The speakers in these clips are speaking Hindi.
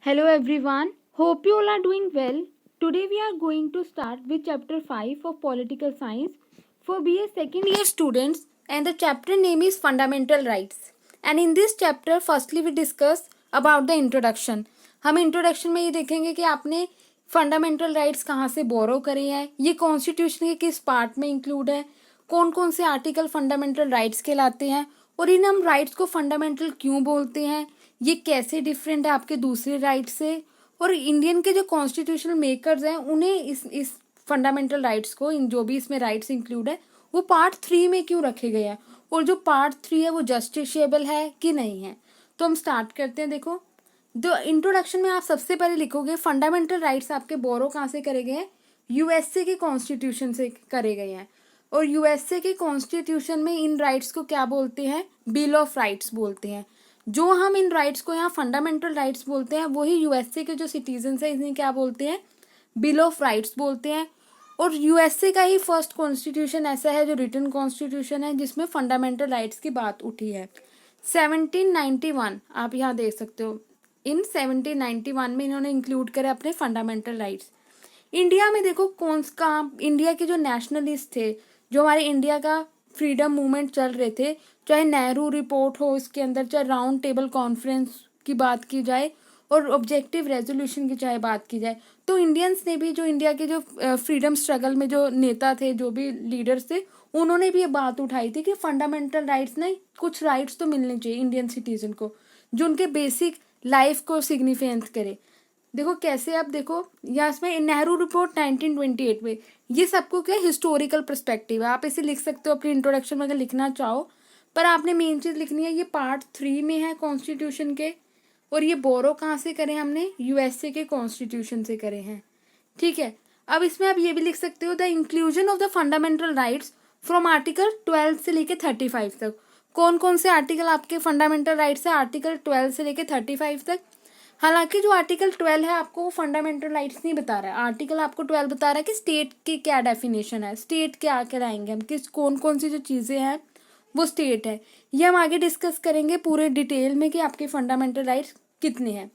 Hello everyone, hope you all are doing well. Today we are going to start with chapter 5 of political science for BA second year students, and the chapter name is fundamental rights. And in this chapter firstly we discuss about the introduction. हम इंट्रोडक्शन में ये देखेंगे कि आपने फंडामेंटल राइट्स कहाँ से बोरो करे हैं, ये कॉन्स्टिट्यूशन के किस पार्ट में इंक्लूड है, कौन कौन से आर्टिकल फंडामेंटल राइट्स कहलाते हैं और इन हम राइट्स को फंडामेंटल क्यों बोलते हैं, ये कैसे डिफरेंट है आपके दूसरे राइट से, और इंडियन के जो कॉन्स्टिट्यूशनल मेकर्स हैं उन्हें इस फंडामेंटल राइट्स को, इन जो भी इसमें राइट्स इंक्लूड है वो पार्ट 3 में क्यों रखे गए हैं और जो पार्ट 3 है वो जस्टिसेबल है कि नहीं है। तो हम स्टार्ट करते हैं। देखो, जो इंट्रोडक्शन में आप सबसे पहले लिखोगे फंडामेंटल राइट्स आपके बोरो कहाँ से करे गए हैं, यूएसए के कॉन्स्टिट्यूशन से करे गए हैं। और यूएसए के कॉन्स्टिट्यूशन में इन राइट्स को क्या बोलते हैं, बिल ऑफ राइट्स बोलते हैं। जो हम इन राइट्स को यहाँ फंडामेंटल राइट्स बोलते हैं वही यूएसए के जो सिटीजन्स हैं इन्हें क्या बोलते हैं, बिल ऑफ राइट्स बोलते हैं। और यूएसए का ही फर्स्ट कॉन्स्टिट्यूशन ऐसा है जो रिटन कॉन्स्टिट्यूशन है जिसमें फंडामेंटल राइट्स की बात उठी है। 1791 आप यहाँ देख सकते हो, इन 1791 में इन्होंने इंक्लूड करे अपने फंडामेंटल राइट्स। इंडिया में देखो कौन का, इंडिया के जो नेशनलिस्ट थे, जो हमारे इंडिया का फ्रीडम मूवमेंट चल रहे थे, चाहे नेहरू रिपोर्ट हो इसके अंदर, चाहे राउंड टेबल कॉन्फ्रेंस की बात की जाए और ऑब्जेक्टिव रेजोल्यूशन की चाहे बात की जाए, तो इंडियंस ने भी, जो इंडिया के जो फ्रीडम स्ट्रगल में जो नेता थे, जो भी लीडर्स थे, उन्होंने भी ये बात उठाई थी कि फंडामेंटल राइट्स नहीं, कुछ राइट्स तो मिलने चाहिए इंडियन सिटीजन को जो उनके बेसिक लाइफ को सिग्निफिकेंस करे। देखो कैसे, आप देखो यहाँ इसमें नेहरू रिपोर्ट 1928 में, ये सबको क्या हिस्टोरिकल पर्सपेक्टिव है। आप इसे लिख सकते हो अपनी इंट्रोडक्शन में अगर लिखना चाहो, पर आपने मेन चीज लिखनी है, ये पार्ट 3 में है कॉन्स्टिट्यूशन के, और ये बोरो कहाँ से करें हमने, यूएसए के कॉन्स्टिट्यूशन से करे हैं। ठीक है, अब इसमें आप ये भी लिख सकते हो, the inclusion of the fundamental rights from article 12 से लेके 35 तक। कौन कौन से आर्टिकल आपके फंडामेंटल राइट्स है, आर्टिकल 12 से लेके 35 तक। हालांकि जो आर्टिकल 12 है आपको वो फंडामेंटल राइट्स नहीं बता रहा है, आर्टिकल आपको 12 बता रहा है कि स्टेट की क्या डेफिनेशन है, स्टेट क्या कराएंगे हम, किस कौन कौन सी जो चीज़ें हैं वो स्टेट है। ये हम आगे डिस्कस करेंगे पूरे डिटेल में कि आपके फंडामेंटल राइट्स कितने हैं।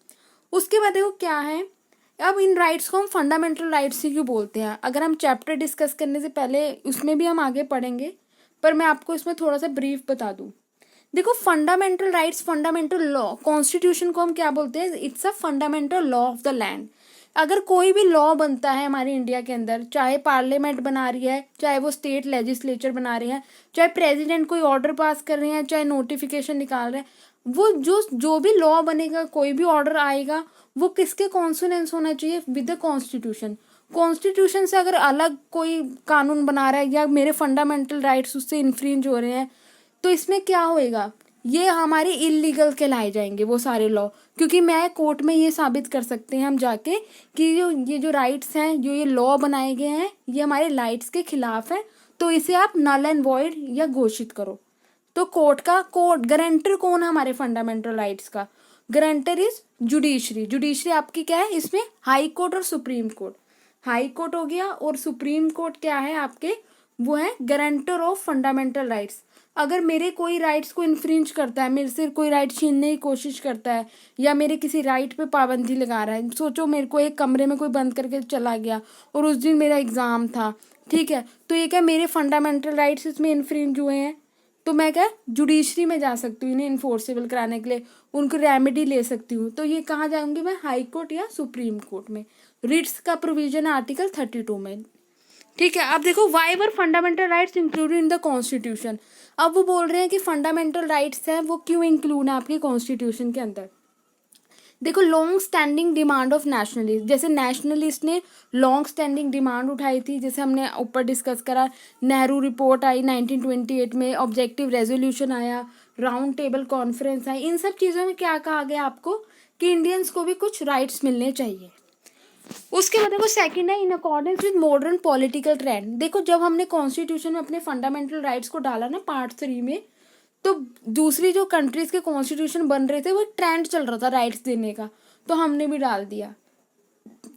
उसके बाद देखो क्या है, अब इन राइट्स को हम फंडामेंटल राइट्स ही क्यों बोलते हैं, अगर हम चैप्टर डिस्कस करने से पहले उसमें भी हम आगे पढ़ेंगे, पर मैं आपको इसमें थोड़ा सा ब्रीफ बता दूं। देखो, fundamental rights, fundamental law, constitution को हम क्या बोलते हैं, it's a fundamental law of the land. अगर कोई भी लॉ बनता है हमारे इंडिया के अंदर, चाहे पार्लियामेंट बना रही है, चाहे वो स्टेट लेजिस्लेचर बना रही है, चाहे प्रेसिडेंट कोई ऑर्डर पास कर रहे हैं, चाहे नोटिफिकेशन निकाल रहे हैं, वो जो भी लॉ बनेगा, कोई भी ऑर्डर आएगा, वो किसके कॉन्सोनेंस होना चाहिए, विद द कॉन्स्टिट्यूशन। कॉन्स्टिट्यूशन से अगर अलग कोई कानून बना रहा है या मेरे फंडामेंटल राइट्स उससे इन्फ्रिंज हो रहे हैं, तो इसमें क्या होएगा, ये हमारे इलीगल कहलाए जाएंगे वो सारे लॉ, क्योंकि मैं कोर्ट में ये साबित कर सकते हैं हम जाके कि ये जो राइट्स हैं, जो ये लॉ बनाए गए हैं, ये हमारे राइट्स के खिलाफ है, तो इसे आप नल एंड वॉइड या घोषित करो। तो कोर्ट गारंटर कौन है हमारे फंडामेंटल राइट्स का, गारंटर इज जुडिशरी। जुडिशरी आपकी क्या है इसमें, हाई कोर्ट और सुप्रीम कोर्ट। हाई कोर्ट हो गया और सुप्रीम कोर्ट क्या है आपके, वो है गारंटर ऑफ फंडामेंटल राइट्स। अगर मेरे कोई राइट्स को इन्फ्रिंज करता है, मेरे से कोई राइट छीनने की कोशिश करता है या मेरे किसी राइट पे पाबंदी लगा रहा है, सोचो मेरे को एक कमरे में कोई बंद करके चला गया और उस दिन मेरा एग्जाम था, ठीक है, तो ये क्या मेरे फंडामेंटल राइट्स इसमें इन्फ्रिंज हुए हैं, तो मैं क्या जुडिशरी में जा सकती हूँ इन्हें इन्फोर्सेबल कराने के लिए, उनको रेमेडी ले सकती हूँ। तो ये कहाँ जाऊंगी मैं, हाई कोर्ट या सुप्रीम कोर्ट में। रिट्स का प्रोविजन है आर्टिकल 32 में। ठीक है, अब देखो why were fundamental rights included in the constitution. अब वो बोल रहे हैं कि फंडामेंटल राइट्स हैं वो क्यों इंक्लूड है आपके कॉन्स्टिट्यूशन के अंदर। देखो, long standing demand of nationalist, जैसे नेशनलिस्ट ने लॉन्ग स्टैंडिंग डिमांड उठाई थी, जैसे हमने ऊपर डिस्कस करा, नेहरू रिपोर्ट आई 1928 में, ऑब्जेक्टिव रेजोल्यूशन आया, राउंड टेबल कॉन्फ्रेंस आई, इन सब चीज़ों में क्या कहा गया आपको कि इंडियंस को भी कुछ राइट्स मिलने चाहिए। उसके बाद देखो सेकंड है, in accordance with modern political trend. देखो, जब हमने कॉन्स्टिट्यूशन में अपने फंडामेंटल राइट्स को डाला ना पार्ट 3 में, तो दूसरी जो कंट्रीज के कॉन्स्टिट्यूशन बन रहे थे वो एक ट्रेंड चल रहा था राइट्स देने का, तो हमने भी डाल दिया।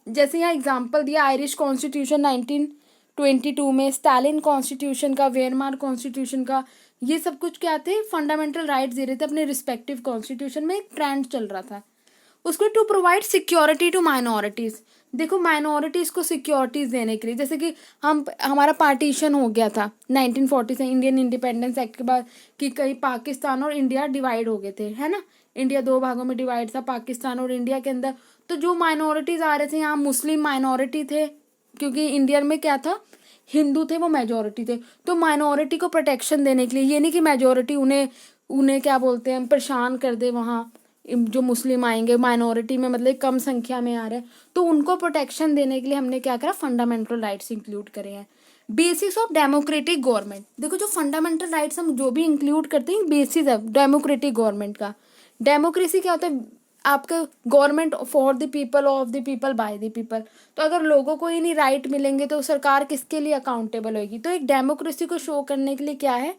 जैसे यहाँ एग्जांपल दिया, आयरिश कॉन्स्टिट्यूशन 1922 में, स्टालिन कॉन्स्टिट्यूशन का, वेयरमार कॉन्स्टिट्यूशन का, ये सब कुछ क्या थे, फंडामेंटल राइट्स दे रहे थे अपने रिस्पेक्टिव कॉन्स्टिट्यूशन में, एक ट्रेंड चल रहा था। उसको to provide security to minorities. देखो माइनॉरिटीज को सिक्योरिटीज देने के लिए, जैसे कि हमारा पार्टीशन हो गया था 1940 से, इंडियन इंडिपेंडेंस एक्ट के बाद, कि कहीं पाकिस्तान और इंडिया डिवाइड हो गए थे, है ना। इंडिया दो भागों में डिवाइड था, पाकिस्तान और इंडिया के अंदर। तो जो माइनॉरिटीज आ रहे थे, यहाँ मुस्लिम माइनॉरिटी थे, क्योंकि इंडिया में क्या था, हिंदू थे, वो मेजोरिटी थे। तो माइनॉरिटी को प्रोटेक्शन देने के लिए, ये नहीं कि मेजोरिटी उन्हें उन्हें क्या बोलते हैं, परेशान कर दे, वहाँ जो मुस्लिम आएंगे माइनॉरिटी में, मतलब कम संख्या में आ रहे हैं, तो उनको प्रोटेक्शन देने के लिए हमने क्या करा, फंडामेंटल राइट्स इंक्लूड करे हैं। Basis of democratic government. देखो जो फंडामेंटल राइट्स हम जो भी इंक्लूड करते हैं, बेसिस है डेमोक्रेटिक गवर्नमेंट का। डेमोक्रेसी क्या होता है, आपका government for the people, of the people, by the people. तो अगर लोगों को ही नहीं राइट मिलेंगे तो सरकार किसके लिए अकाउंटेबल होगी। तो एक डेमोक्रेसी को शो करने के लिए क्या है,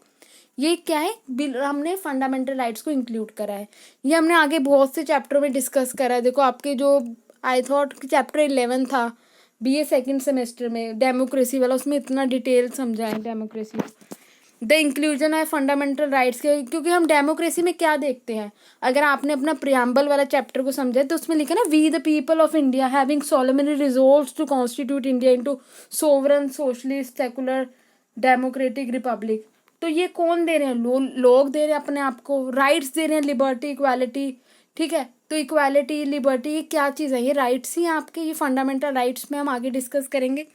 ये क्या है, हमने फंडामेंटल राइट्स को इंक्लूड करा है। ये हमने आगे बहुत से चैप्टर में डिस्कस करा है। देखो आपके जो आई थॉट चैप्टर 11 था बीए सेकंड सेमेस्टर में, डेमोक्रेसी वाला, उसमें इतना डिटेल समझा है डेमोक्रेसी, द इंक्लूजन है फंडामेंटल राइट्स के। क्योंकि हम डेमोक्रेसी में क्या देखते हैं, अगर आपने अपना प्रियम्बल वाला चैप्टर को समझा तो उसमें लिखा ना, we the people of India having solemnly resolved to constitute India into sovereign socialist secular democratic republic. तो ये कौन दे रहे हैं, लोग दे रहे हैं अपने आप को, राइट्स दे रहे हैं, लिबर्टी इक्वालिटी, ठीक है। तो इक्वालिटी लिबर्टी ये क्या चीज़ है, ये राइट्स ही हैं आपके, ये फंडामेंटल राइट्स में हम आगे डिस्कस करेंगे।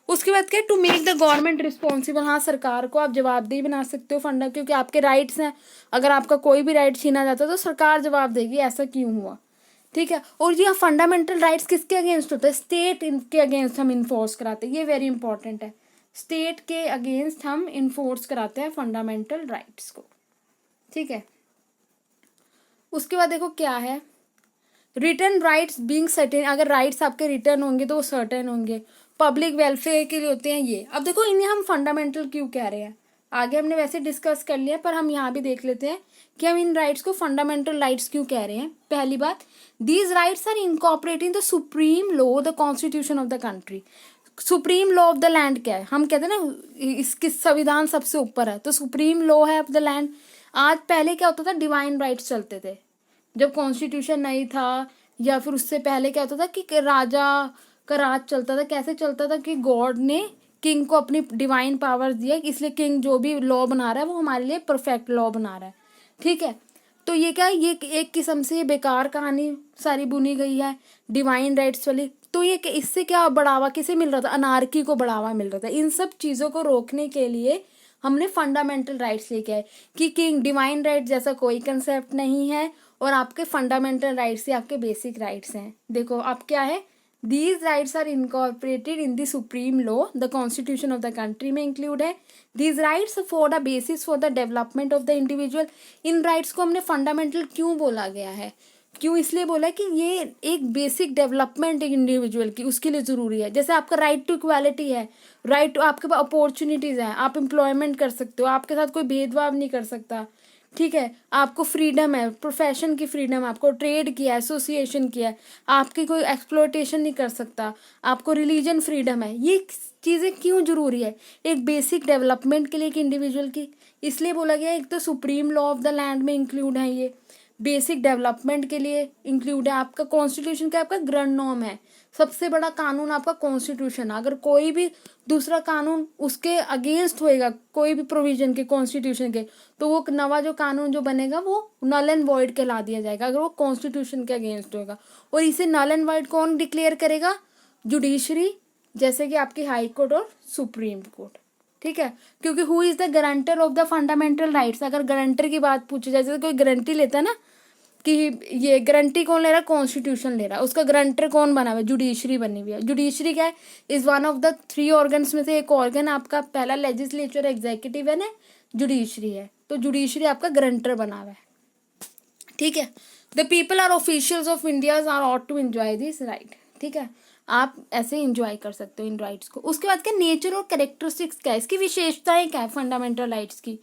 उसके बाद क्या, to make the government responsible. हाँ, सरकार को आप जवाबदेही बना सकते हो फंडा, क्योंकि आपके राइट्स हैं। अगर आपका कोई भी राइट छीना जाता है तो सरकार जवाब देगी ऐसा क्यों हुआ, ठीक है। और ये फंडामेंटल राइट्स किसके अगेंस्ट होता है, स्टेट के अगेंस्ट हम इन्फोर्स कराते हैं, ये वेरी इंपॉर्टेंट है। स्टेट के अगेंस्ट हम इन्फोर्स कराते हैं फंडामेंटल राइट्स को, ठीक है। उसके बाद देखो क्या है, रिटर्न राइट्स बीइंग सर्टेन। अगर राइट्स आपके रिटर्न होंगे तो वो सर्टेन होंगे, पब्लिक वेलफेयर के लिए होते हैं ये। अब देखो इन्हें हम फंडामेंटल क्यों कह रहे हैं, आगे हमने वैसे डिस्कस कर लिया, पर हम यहाँ भी देख लेते हैं कि हम इन राइट्स को फंडामेंटल राइट्स क्यों कह रहे हैं। पहली बात, these rights are incorporating the supreme law, the constitution of the country. Supreme law of the land क्या है, हम कहते हैं ना इसकी संविधान सबसे ऊपर है, तो सुप्रीम लॉ है ऑफ द लैंड। आज पहले क्या होता था, डिवाइन राइट्स चलते थे जब कॉन्स्टिट्यूशन नहीं था, या फिर उससे पहले क्या होता था कि राजा का राज चलता था। कैसे चलता था कि गॉड ने किंग को अपनी डिवाइन पावर्स दिया, इसलिए किंग जो भी लॉ बना रहा है वो हमारे लिए परफेक्ट लॉ बना रहा है, ठीक है। तो ये क्या है, ये एक किस्म से ये बेकार कहानी सारी बुनी गई है डिवाइन राइट्स वाली। तो ये इससे क्या बढ़ावा किसे मिल रहा था, अनार्की को बढ़ावा मिल रहा था। इन सब चीज़ों को रोकने के लिए हमने फंडामेंटल राइट्स लेके आए कि किंग डिवाइन राइट जैसा कोई कंसेप्ट नहीं है, और आपके फंडामेंटल राइट्स ही आपके बेसिक राइट्स हैं। देखो अब क्या है, these rights are incorporated in the supreme law, the constitution of the country में इंक्लूड है। These rights for the basis for the development of the individual. इन राइट्स को हमने फंडामेंटल क्यों बोला गया है, क्यों इसलिए बोला कि ये एक बेसिक डेवलपमेंट एक इंडिविजुअल की, उसके लिए ज़रूरी है। जैसे आपका राइट टू इक्वालिटी है, राइट टू, आपके पास अपॉर्चुनिटीज़ हैं, आप एम्प्लॉयमेंट कर सकते हो, आपके साथ कोई भेदभाव नहीं कर सकता, ठीक है। आपको फ्रीडम है, प्रोफेशन की फ्रीडम, आपको ट्रेड की है, एसोसिएशन की है, आपकी कोई एक्सप्लॉयटेशन नहीं कर सकता, आपको रिलीजन फ्रीडम है। ये चीज़ें क्यों जरूरी है, एक बेसिक डेवलपमेंट के लिए एक इंडिविजुअल की, इसलिए बोला गया। एक तो supreme law of the land में इंक्लूड है, ये बेसिक डेवलपमेंट के लिए इंक्लूड है। आपका कॉन्स्टिट्यूशन का आपका ग्रैंड नॉर्म है, सबसे बड़ा कानून आपका कॉन्स्टिट्यूशन। अगर कोई भी दूसरा कानून उसके अगेंस्ट होएगा, कोई भी प्रोविजन के कॉन्स्टिट्यूशन के, तो वो नवा जो कानून जो बनेगा वो नल एंड वॉइड कहला दिया जाएगा, अगर वो कॉन्स्टिट्यूशन के अगेंस्ट होएगा। और इसे नल एंड वॉइड कौन डिक्लेयर करेगा, जुडिशरी, जैसे कि आपकी हाई कोर्ट और सुप्रीम कोर्ट, ठीक है। क्योंकि who is the guarantor of the fundamental rights, अगर गारंटर की बात पूछी जाए, जैसे कोई गारंटी लेता है ना कि ये गारंटी कौन ले रहा है, कॉन्स्टिट्यूशन ले रहा है, उसका गारंटर कौन बना हुआ है, जुडिशरी बनी हुई है। जुडिशरी क्या है, is one of the 3 organs में से एक ऑर्गन आपका, पहला लेजिस्लेचर, एग्जीक्यूटिव है ना, जुडिशरी है। तो जुडिशरी आपका गारंटर बना हुआ है, ठीक है। The people are officials of India are ought to enjoy this right, ठीक है। आप ऐसे इंजॉय कर सकते हो इन राइट्स को। उसके बाद क्या, नेचर और कैरेक्टरिस्टिक्स क्या है, इसकी विशेषताएं क्या है फंडामेंटल राइट्स की,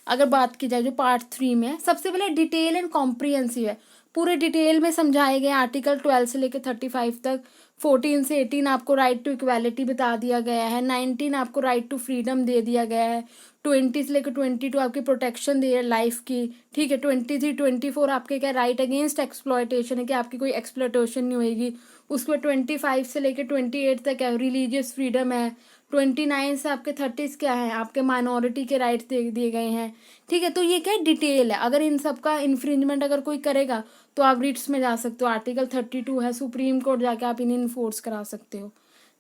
अगर बात की जाए जो पार्ट 3 में है। सबसे पहले डिटेल एंड कॉम्प्रिहेंसिव है, पूरे डिटेल में समझाए गए। आर्टिकल 12 से लेकर 35 तक, 14 से 18 आपको राइट टू इक्वालिटी बता दिया गया है, 19 आपको राइट टू फ्रीडम दे दिया गया है, 20 से लेकर 22 आपकी प्रोटेक्शन दे है लाइफ की, ठीक है। 23 24 आपके क्या राइट अगेंस्ट एक्सप्लॉयटेशन है कि आपकी कोई एक्सप्लॉयटेशन नहीं होगी। उसके बाद 25 से लेकर 28 तक है रिलीजियस फ्रीडम है। 29 से आपके 30 क्या है, आपके माइनॉरिटी के राइट्स दे दिए गए हैं, ठीक है। तो ये क्या डिटेल है, अगर इन सब का इन्फ्रिंजमेंट अगर कोई करेगा तो आप रिट्स में जा सकते हो। आर्टिकल 32 है, सुप्रीम कोर्ट जाके आप इन्हें इन्फोर्स करा सकते हो।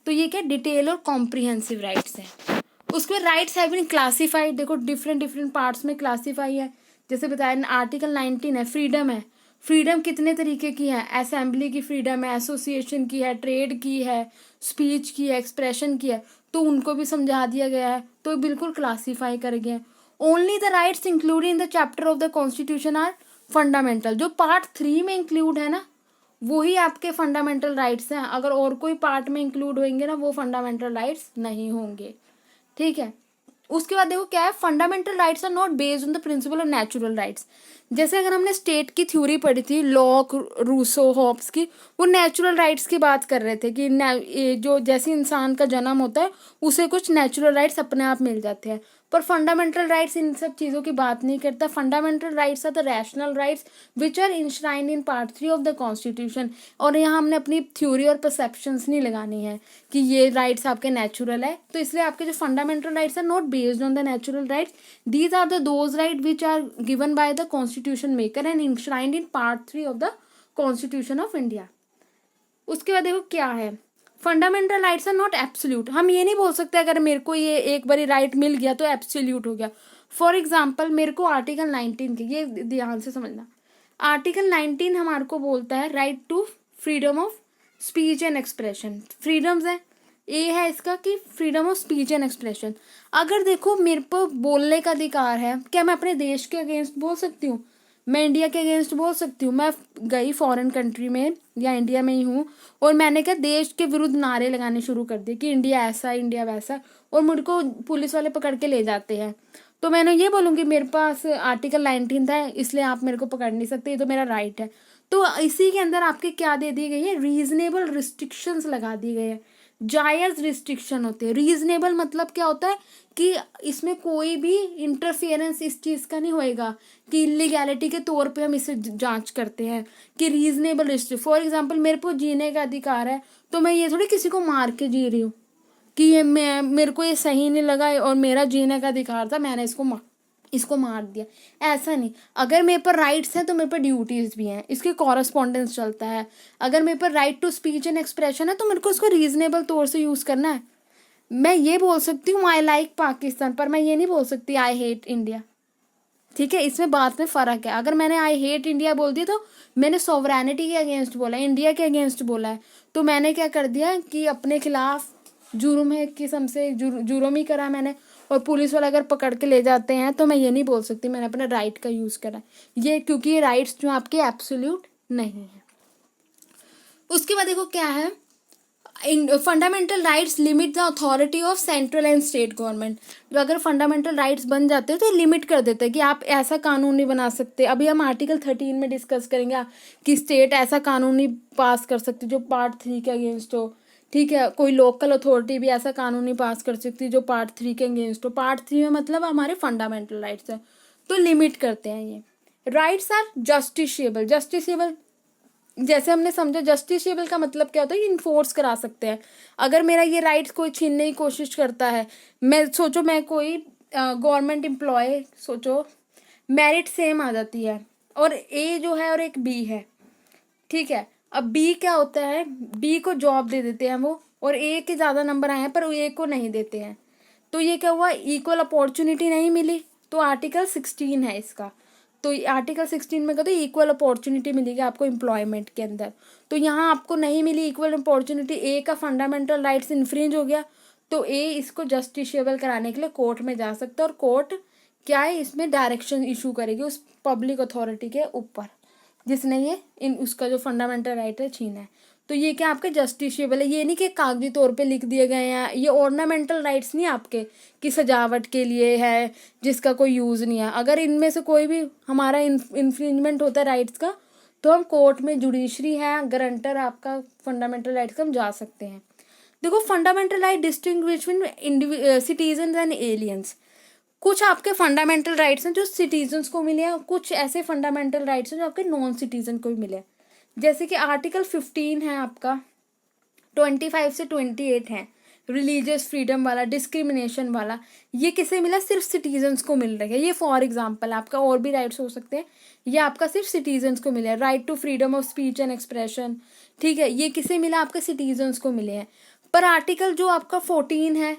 तो ये क्या डिटेल और कॉम्प्रिहेंसिव राइट्स हैं। उसके राइट्स हैव बीन क्लासिफाइड, देखो डिफरेंट डिफरेंट पार्ट्स में क्लासीफाई है। जैसे बताया आर्टिकल 19 है, फ्रीडम है। फ्रीडम कितने तरीके की है, असेंबली की फ्रीडम है, एसोसिएशन की है, ट्रेड की है, स्पीच की है, एक्सप्रेशन की है, तो उनको भी समझा दिया गया है, तो बिल्कुल क्लासीफाई कर गए। Only the rights included in the chapter of the constitution are fundamental. जो पार्ट 3 में इंक्लूड है ना, वही आपके फंडामेंटल राइट्स हैं। अगर और कोई पार्ट में इंक्लूड होंगे ना, वो फंडामेंटल राइट्स नहीं होंगे, ठीक है। उसके बाद देखो क्या है, fundamental rights are not based on the principle of natural rights. जैसे अगर हमने स्टेट की थ्योरी पढ़ी थी, लॉक, रूसो, हॉब्स की, वो नेचुरल राइट्स की बात कर रहे थे कि जो जैसे इंसान का जन्म होता है उसे कुछ नेचुरल राइट्स अपने आप मिल जाते हैं। पर फंडामेंटल राइट्स इन सब चीज़ों की बात नहीं करता। Fundamental rights are the rational rights which are enshrined in part 3 of the constitution. और यहाँ हमने अपनी थ्योरी और परसेप्शंस नहीं लगानी है कि ये राइट्स आपके नेचुरल है, तो इसलिए आपके जो fundamental rights are not based on the natural rights, these are the those right which are given by the constitution maker and enshrined in part 3 of the constitution of India. उसके बाद देखो क्या है, fundamental rights are not absolute. हम ये नहीं बोल सकते अगर मेरे को ये एक बारी राइट मिल गया तो एब्सोल्यूट हो गया। फॉर एग्जाम्पल मेरे को आर्टिकल 19 के, ये ध्यान से समझना, आर्टिकल 19 हमारे को बोलता है right to freedom of speech and expression. Freedoms है, ए है इसका कि freedom of speech and expression. अगर देखो मेरे को बोलने का अधिकार है, क्या मैं अपने देश के अगेंस्ट बोल सकती हूँ? मैं इंडिया के अगेंस्ट बोल सकती हूँ? मैं गई फॉरेन कंट्री में या इंडिया में ही हूँ और मैंने क्या देश के विरुद्ध नारे लगाने शुरू कर दिए कि इंडिया ऐसा, इंडिया वैसा, और मुझे को पुलिस वाले पकड़ के ले जाते हैं, तो मैंने ये बोलूँगी मेरे पास आर्टिकल 19 था इसलिए आप मेरे को पकड़ नहीं सकते, ये तो मेरा राइट है। तो इसी के अंदर आपके क्या दे दी गई है, रीजनेबल रिस्ट्रिक्शंस लगा दी गई है। जायज़ रिस्ट्रिक्शन होते हैं। रीजनेबल मतलब क्या होता है कि इसमें कोई भी इंटरफेरेंस इस चीज़ का नहीं होएगा कि इलीगैलिटी के तौर पे हम इसे जांच करते हैं कि रीजनेबल रिस्ट्रिक्ट। फॉर एग्जांपल मेरे को जीने का अधिकार है, तो मैं ये थोड़ी किसी को मार के जी रही हूँ कि ये मेरे को ये सही नहीं लगा और मेरा जीने का अधिकार था, मैंने इसको मार दिया, ऐसा नहीं। अगर मेरे पर राइट्स हैं तो मेरे पर ड्यूटीज़ भी हैं, इसके कॉरस्पॉन्डेंस चलता है। अगर मेरे पर right to speech and expression है तो मेरे को इसको रीजनेबल तौर से यूज़ करना है। मैं ये बोल सकती हूँ आई लाइक पाकिस्तान, पर मैं ये नहीं बोल सकती आई हेट इंडिया, ठीक है। इसमें बात में फ़र्क है। अगर मैंने आई हेट इंडिया बोल दिया तो मैंने सॉवरेनिटी के अगेंस्ट बोला है, इंडिया के अगेंस्ट बोला है, तो मैंने क्या कर दिया कि अपने खिलाफ जुर्म है, एक किस्म से जुर्म ही करा मैंने। और पुलिस वाले अगर पकड़ के ले जाते हैं तो मैं ये नहीं बोल सकती मैंने अपने राइट का यूज़ करा, ये क्योंकि ये राइट्स जो आपके एब्सोल्यूट नहीं है। उसके बाद देखो क्या है, fundamental rights limit the authority of central and state government. जो अगर फंडामेंटल राइट्स बन जाते हैं तो लिमिट कर देते हैं कि आप ऐसा कानून नहीं बना सकते। अभी हम आर्टिकल 13 में डिस्कस करेंगे कि स्टेट ऐसा कानून नहीं पास कर सकती जो पार्ट 3 के अगेंस्ट हो, ठीक है। कोई लोकल अथॉरिटी भी ऐसा कानून नहीं पास कर सकती जो पार्ट 3 के अगेंस्ट हो। पार्ट 3 में मतलब हमारे फंडामेंटल राइट्स हैं, तो लिमिट करते हैं ये। Rights are justiciable. जस्टिशिएबल जैसे हमने समझा, जस्टिशिएबल का मतलब क्या होता है, इन्फोर्स करा सकते हैं। अगर मेरा ये राइट्स कोई छीनने की कोशिश करता है, मैं सोचो मैं कोई गवर्नमेंट एम्प्लॉय, सोचो मेरिट सेम आ जाती है और ए जो है और एक बी है, ठीक है। अब बी क्या होता है, बी को जॉब दे देते हैं वो, और ए के ज़्यादा नंबर आए हैं पर ए को नहीं देते हैं, तो ये क्या हुआ, इक्वल अपॉर्चुनिटी नहीं मिली। तो आर्टिकल 16 है इसका, तो आर्टिकल 16 में कहते हैं इक्वल अपॉर्चुनिटी मिलेगी आपको एम्प्लॉयमेंट के अंदर। तो यहाँ आपको नहीं मिली इक्वल अपॉर्चुनिटी, ए का फंडामेंटल राइट्स इन्फ्रिंज हो गया, तो ए इसको जस्टिशिएबल कराने के लिए कोर्ट में जा सकता है, और कोर्ट क्या है इसमें डायरेक्शन इशू करेगी उस पब्लिक अथॉरिटी के ऊपर जिसने ये उसका जो फंडामेंटल राइट है छीना है। तो ये क्या आपके जस्टिशिएबल है, ये नहीं कि कागजी तौर पे लिख दिए गए हैं। ये ऑर्नामेंटल राइट्स नहीं आपके कि सजावट के लिए है जिसका कोई यूज़ नहीं है। अगर इनमें से कोई भी हमारा इन्फ्रिंजमेंट होता है राइट्स का, तो हम कोर्ट में जुडिशरी है, गारंटर आपका फंडामेंटल राइट्स का, हम जा सकते हैं। देखो fundamental right distinguish between citizen and aliens. कुछ आपके फंडामेंटल राइट्स हैं जो सिटीजन्स को मिले हैं, कुछ ऐसे फंडामेंटल राइट्स हैं जो आपके नॉन सिटीजन को भी मिले हैं। जैसे कि आर्टिकल 15 है आपका, 25 से 28 है रिलीजियस फ्रीडम वाला, डिस्क्रिमिनेशन वाला, ये किसे मिला? सिर्फ सिटीजन्स को मिल रहा है। ये फॉर एग्जांपल आपका और भी राइट्स हो सकते हैं, ये आपका सिर्फ सिटीजन्स को मिला है। Right to freedom of speech and expression, ठीक है, ये किसे मिला? आपके सिटीजन्स को मिले हैं। पर आर्टिकल जो आपका 14 है,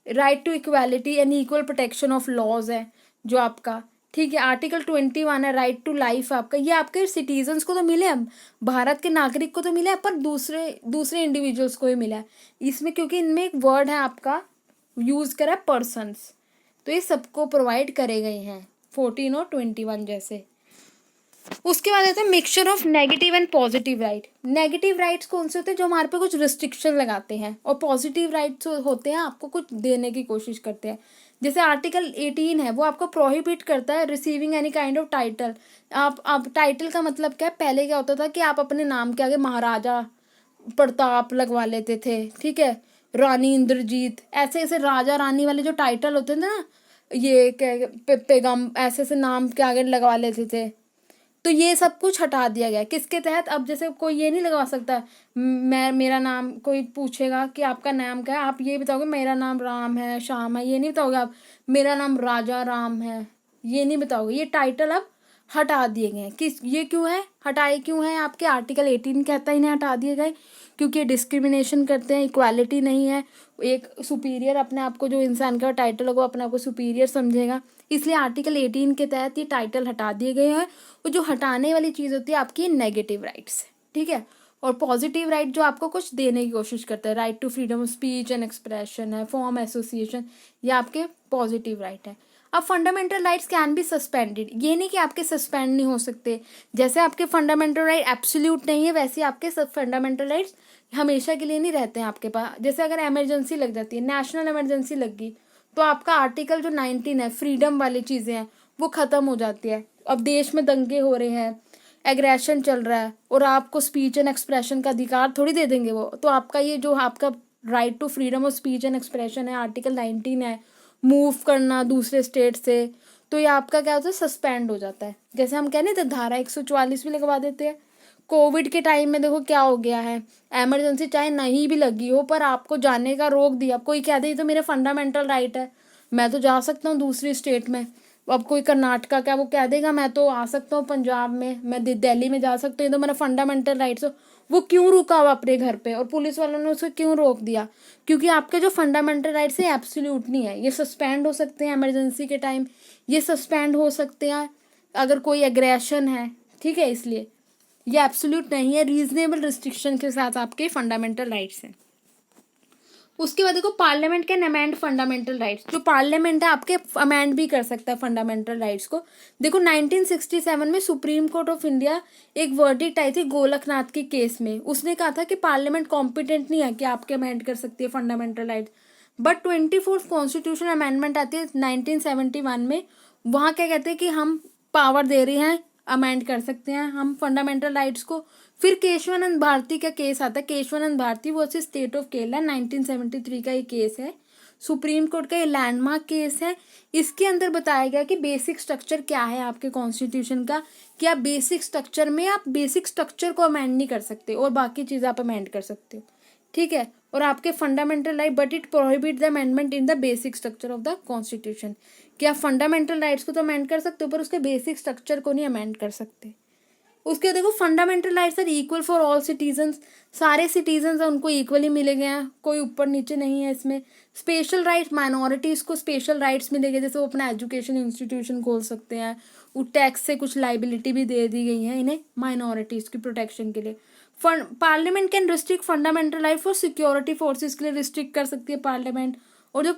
right to equality and equal protection of laws है जो आपका, ठीक है। आर्टिकल 21 है राइट टू लाइफ आपका, ये आपके सिटीजन्स को तो मिले हैं, भारत के नागरिक को तो मिला है, पर दूसरे इंडिविजुअल्स को ही मिला है इसमें, क्योंकि इनमें एक वर्ड है आपका यूज करा पर्सन्स, तो ये सबको प्रोवाइड करे गए हैं 14 और 21 जैसे। उसके बाद आता है mixture of negative and positive right. Negative rights कौन से होते हैं? जो हमारे पे कुछ रिस्ट्रिक्शन लगाते हैं, और पॉजिटिव राइट्स होते हैं आपको कुछ देने की कोशिश करते हैं। जैसे आर्टिकल 18 है, वो आपको प्रोहिबिट करता है receiving any kind of title. आप टाइटल का मतलब क्या है? पहले क्या होता था कि आप अपने नाम के आगे महाराजा प्रताप लगवा लेते थे, ठीक है, रानी इंद्रजीत, ऐसे ऐसे राजा रानी वाले जो टाइटल होते थे ना, ये पेगम, ऐसे ऐसे नाम के आगे लगवा लेते थे। तो ये सब कुछ हटा दिया गया। किसके तहत? अब जैसे कोई ये नहीं लगवा सकता, मेरा नाम, कोई पूछेगा कि आपका नाम क्या है, आप ये बताओगे मेरा नाम राम है, श्याम है, ये नहीं बताओगे आप मेरा नाम राजा राम है, ये नहीं बताओगे। ये टाइटल अब हटा दिए गए हैं। ये क्यों है हटाए? क्यों है? आपके आर्टिकल 18 कहता है इन्हें हटा दिए गए, क्योंकि ये डिस्क्रिमिनेशन करते हैं, इक्वालिटी नहीं है। एक सुपीरियर अपने आप को, जो इंसान का टाइटल होगा, अपने आप को सुपीरियर समझेगा, इसलिए आर्टिकल 18 के तहत ये टाइटल हटा दिए गए हैं। और जो हटाने वाली चीज़ होती है आपकी नेगेटिव राइट्स, ठीक है। और पॉजिटिव राइट जो आपको कुछ देने की कोशिश करता है, right to freedom of speech and expression है, फॉर्म एसोसिएशन, ये आपके पॉजिटिव राइट है। अब fundamental rights can be suspended, ये नहीं कि आपके सस्पेंड नहीं हो सकते। जैसे आपके फंडामेंटल राइट एब्सोल्यूट नहीं है, वैसे आपके फंडामेंटल राइट्स हमेशा के लिए नहीं रहते हैं आपके पास। जैसे अगर इमरजेंसी लग जाती है, नेशनल इमरजेंसी लग गई, तो आपका आर्टिकल जो 19 है, फ्रीडम वाली चीज़ें हैं, वो ख़त्म हो जाती है। अब देश में दंगे हो रहे हैं, एग्रेशन चल रहा है, और आपको स्पीच एंड एक्सप्रेशन का अधिकार थोड़ी दे देंगे वो। तो आपका ये जो आपका right to freedom of speech and expression है, आर्टिकल 19 है, मूव करना दूसरे स्टेट से, तो ये आपका क्या होता है? सस्पेंड हो जाता है। जैसे हम कह नहीं थे, धारा 144 भी लगवा देते हैं। कोविड के टाइम में देखो क्या हो गया है, इमरजेंसी चाहे नहीं भी लगी हो, पर आपको जाने का रोक दिया। कोई कह दे ये तो मेरा फंडामेंटल राइट है, मैं तो जा सकता हूँ दूसरी स्टेट में। अब कोई कर्नाटका का वो कह देगा मैं तो आ सकता हूँ पंजाब में, मैं दिल्ली में जा सकता हूँ, ये तो मेरा फंडामेंटल राइट्स हो। वो क्यों रुका हुआ अपने घर पे, और पुलिस वालों ने उसको क्यों रोक दिया? क्योंकि आपके जो फंडामेंटल राइट्स है एब्सोल्यूट नहीं है, ये सस्पेंड हो सकते हैं इमरजेंसी के टाइम, ये सस्पेंड हो सकते हैं अगर कोई एग्रेशन है, ठीक है। इसलिए ये एब्सोल्यूट नहीं है, रीजनेबल रिस्ट्रिक्शन के साथ आपके फंडामेंटल राइट्स हैं। उसके बाद देखो parliament can amend fundamental rights. जो पार्लियामेंट है आपके अमेंड भी कर सकता है फंडामेंटल राइट्स को। देखो 1967 में सुप्रीम कोर्ट ऑफ इंडिया एक वर्डिक्ट आई थी गोलकनाथ के केस में। उसने कहा था कि पार्लियामेंट कॉम्पिटेंट नहीं है कि आपके अमेंड कर सकती है fundamental rights. But 24th constitution amendment आती है 1971 में, वहाँ क्या कहते हैं कि हम पावर दे रहे हैं, अमेंड कर सकते हैं हम फंडामेंटल राइट्स को। फिर केशवानंद भारती का केस आता है, Keshavananda Bharati versus state of Kerala, 1973 का ये केस है, सुप्रीम कोर्ट का ये लैंडमार्क केस है। इसके अंदर बताया गया कि बेसिक स्ट्रक्चर क्या है आपके कॉन्स्टिट्यूशन का, कि आप बेसिक स्ट्रक्चर में आप बेसिक स्ट्रक्चर को अमेंड नहीं कर सकते और बाकी चीज़ आप अमेंड कर सकते हो, ठीक है। और आपके fundamental right, but it prohibit the amendment in the basic structure of the constitution, कि आप फंडामेंटल राइट्स को तो अमेंड कर सकते हो पर उसके बेसिक स्ट्रक्चर को नहीं अमेंड कर सकते। उसके देखो fundamental rights are equal for all citizens, सारे सिटीजन्स हैं उनको इक्वली मिले गए हैं, कोई ऊपर नीचे नहीं है इसमें। स्पेशल राइट्स, माइनॉरिटीज को स्पेशल राइट्स मिले गए, जैसे वो अपना एजुकेशन इंस्टीट्यूशन खोल सकते हैं, वो टैक्स से कुछ लाइबिलिटी भी दे दी गई है इन्हें माइनॉरिटीज की प्रोटेक्शन के लिए। Parliament can restrict fundamental right for security forces के लिए रिस्ट्रिक्ट कर सकती है पार्लियामेंट। और जो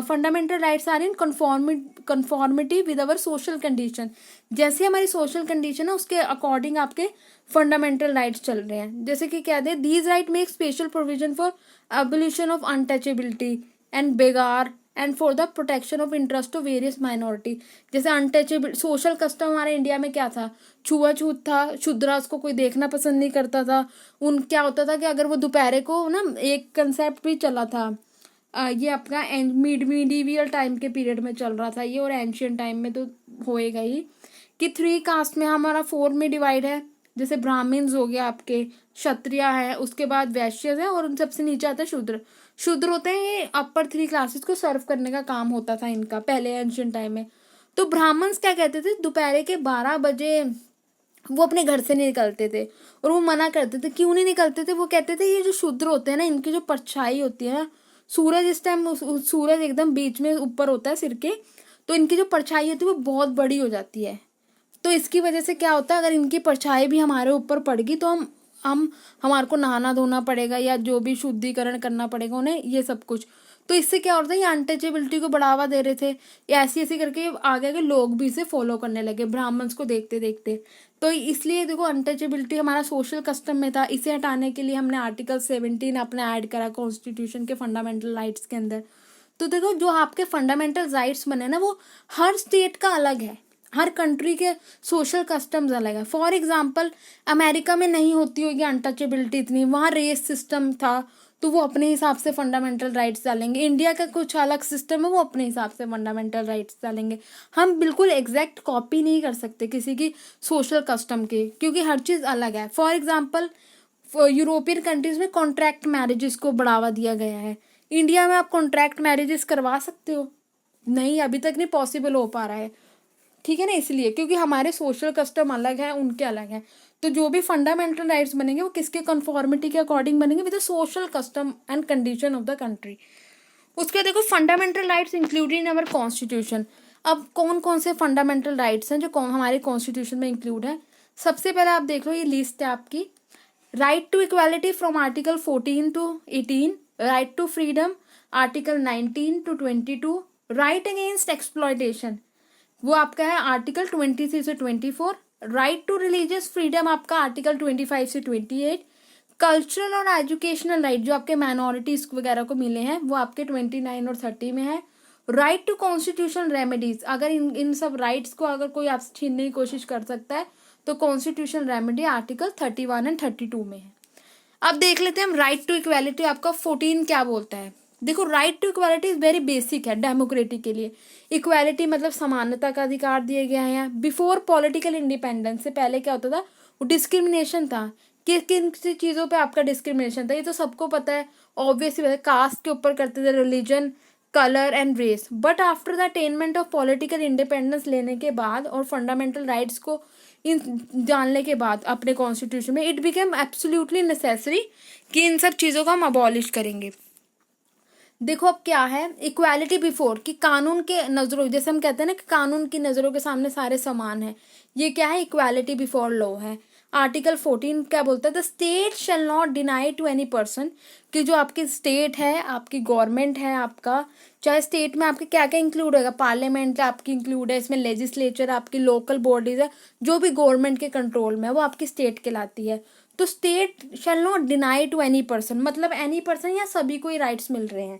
fundamental rights are in conformity with our social condition, जैसे हमारी सोशल कंडीशन है उसके अकॉर्डिंग आपके फंडामेंटल राइट्स चल रहे हैं। जैसे कि कहते हैं these right make special provision for abolition of untouchability and begar and for the protection of interest of various minority. जैसे अनटचेबल सोशल कस्टम हमारे इंडिया में क्या था, छुआछूत था, शुद्रास को कोई देखना पसंद नहीं करता था। उन क्या होता था कि अगर वो दोपहर को ना, एक कंसेप्ट भी चला था, ये आपका मिडीवियल टाइम के पीरियड में चल रहा था ये, और एंशियंट टाइम में तो होएगा ही, कि 3 कास्ट में हमारा 4 में डिवाइड है। जैसे ब्राह्मण्स हो गया, आपके क्षत्रिय है, उसके बाद वैश्य है, और उन सबसे नीचे आता है शूद्र। शूद्र होते हैं ये अपर 3 क्लासेस को सर्व करने का काम होता था इनका पहले एंशियंट टाइम में। तो ब्राह्मण्स क्या कहते थे, दोपहर के 12 बजे वो अपने घर से नहीं निकलते थे, और वो मना करते थे। क्यों नहीं निकलते थे, वो कहते थे ये जो शूद्र होते हैं ना, इनकी जो परछाई होती है ना, सूरज इस टाइम सूरज एकदम बीच में ऊपर होता है सिर के, तो इनकी जो परछाई होती है वो बहुत बड़ी हो जाती है। तो इसकी वजह से क्या होता है, अगर इनकी परछाई भी हमारे ऊपर पड़ गई तो हम हमारे को नहाना धोना पड़ेगा, या जो भी शुद्धिकरण करना पड़ेगा उन्हें, ये सब कुछ। तो इससे क्या होता है, ये अनटचेबिलिटी को बढ़ावा दे रहे थे। ये ऐसी ऐसी करके आगे के लोग भी इसे फॉलो करने लगे ब्राह्मण्स को देखते देखते। तो इसलिए देखो, अनटचेबिलिटी हमारा सोशल कस्टम में था, इसे हटाने के लिए हमने आर्टिकल 17 अपने ऐड करा कॉन्स्टिट्यूशन के फंडामेंटल राइट्स के अंदर। तो देखो, जो आपके फंडामेंटल राइट्स बने ना, वो हर स्टेट का अलग है, हर कंट्री के सोशल कस्टम्स अलग है। फॉर एग्जाम्पल, अमेरिका में नहीं होती होगी अनटचेबिलिटी इतनी, वहाँ रेस सिस्टम था, तो वो अपने हिसाब से फंडामेंटल राइट्स डालेंगे। इंडिया का कुछ अलग सिस्टम है, वो अपने हिसाब से फंडामेंटल राइट्स डालेंगे। हम बिल्कुल एग्जैक्ट कॉपी नहीं कर सकते किसी की सोशल कस्टम के, क्योंकि हर चीज़ अलग है। फॉर एग्जाम्पल, यूरोपियन कंट्रीज में कॉन्ट्रैक्ट मैरिजेस को बढ़ावा दिया गया है। इंडिया में आप कॉन्ट्रैक्ट मैरिजेस करवा सकते हो? नहीं, अभी तक नहीं पॉसिबल हो पा रहा है, ठीक है ना। इसलिए क्योंकि हमारे सोशल कस्टम अलग है, उनके अलग हैं। तो जो भी फंडामेंटल राइट्स बनेंगे वो किसके कन्फॉर्मिटी के अकॉर्डिंग बनेंगे, with the social custom and condition of the country. उसके देखो, fundamental rights included in our constitution. अब कौन कौन से फंडामेंटल राइट्स हैं जो हमारे कॉन्स्टिट्यूशन में इंक्लूड है। सबसे पहले आप देख लो, ये लिस्ट है आपकी। Right to equality from article 14 to 18, right to freedom article 19 to 22, right against exploitation वो आपका है आर्टिकल 23 से 24, राइट टू रिलीजियस फ्रीडम आपका आर्टिकल 25 से 28, कल्चरल और एजुकेशनल राइट जो आपके माइनॉरिटीज वगैरह को मिले हैं वो आपके 29 और 30 में है। राइट टू कॉन्स्टिट्यूशनल रेमेडीज, अगर इन सब राइट्स को अगर कोई आपसे छीनने की कोशिश कर सकता है तो कॉन्स्टिट्यूशनल रेमेडी आर्टिकल 31 एंड 32 में है। अब देख लेते हैं हम राइट टू इक्वालिटी आपका 14 क्या बोलता है। देखो, right to equality is very basic है डेमोक्रेसी के लिए। इक्वालिटी मतलब समानता का अधिकार दिए गया है। बिफोर पॉलिटिकल इंडिपेंडेंस से पहले क्या होता था, वो डिस्क्रिमिनेशन था। किन किन चीज़ों पे आपका डिस्क्रिमिनेशन था, ये तो सबको पता है, ऑब्वियसली पता है। कास्ट के ऊपर करते थे, religion, colour and race. But after the attainment of political independence लेने के बाद और फंडामेंटल राइट्स को इन जानने के बाद अपने कॉन्स्टिट्यूशन में, इट बिकेम एब्सोल्युटली नेसेसरी कि इन सब चीज़ों को हम अबॉलिश करेंगे। देखो, अब क्या है इक्वालिटी बिफोर, कि कानून के नज़रों, जैसे हम कहते हैं ना कि कानून की नज़रों के सामने सारे समान हैं, ये क्या है, इक्वालिटी बिफोर लॉ है। आर्टिकल 14 क्या बोलता है, the state shall not deny to any person, कि जो आपकी स्टेट है, आपकी गवर्नमेंट है, आपका चाहे स्टेट में आपके क्या क्या इंक्लूड होगा, पार्लियामेंट आपकी इंक्लूड है, इसमें लेजिस्लेचर, आपकी लोकल बॉडीज है, जो भी गवर्नमेंट के कंट्रोल में है वो आपकी स्टेट कहलाती है। तो state shall not deny to any person, मतलब एनी पर्सन या सभी को ही राइट्स मिल रहे हैं